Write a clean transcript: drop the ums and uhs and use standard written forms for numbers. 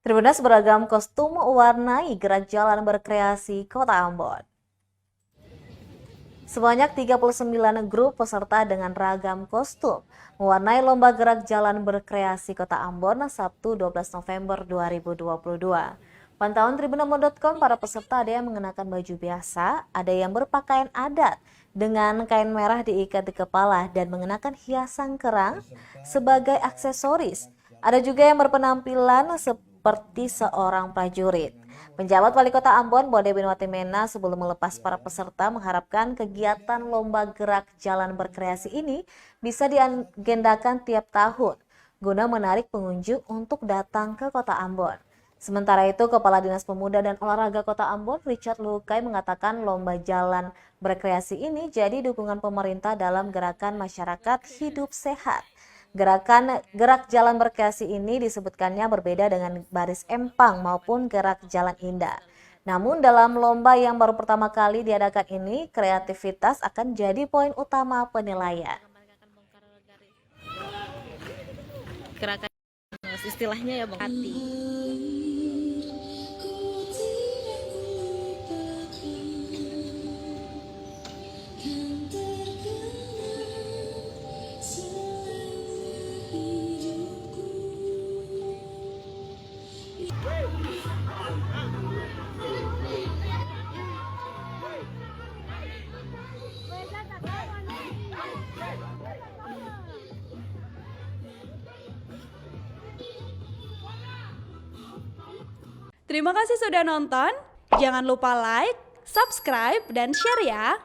Tribunnews beragam kostum mewarnai gerak jalan berkreasi Kota Ambon. Sebanyak 39 grup peserta dengan ragam kostum mewarnai lomba gerak jalan berkreasi Kota Ambon Sabtu 12 November 2022. Pantauan tribunambon.com, para peserta ada yang mengenakan baju biasa, ada yang berpakaian adat dengan kain merah diikat di kepala dan mengenakan hiasan kerang sebagai aksesoris. Ada juga yang berpenampilan seperti seorang prajurit. Penjabat Wali Kota Ambon, Bode Binwati Mena, sebelum melepas para peserta mengharapkan kegiatan lomba gerak jalan berkreasi ini bisa diagendakan tiap tahun guna menarik pengunjung untuk datang ke Kota Ambon. Sementara itu, Kepala Dinas Pemuda dan Olahraga Kota Ambon, Richard Lukai, mengatakan lomba jalan berkreasi ini jadi dukungan pemerintah dalam gerakan masyarakat hidup sehat. Gerakan gerak jalan berkreasi ini disebutkannya berbeda dengan baris empang maupun gerak jalan indah. Namun dalam lomba yang baru pertama kali diadakan ini, kreativitas akan jadi poin utama penilaian. Gerakan istilahnya ya Bang, hati. Terima kasih sudah nonton. Jangan lupa like, subscribe, dan share ya.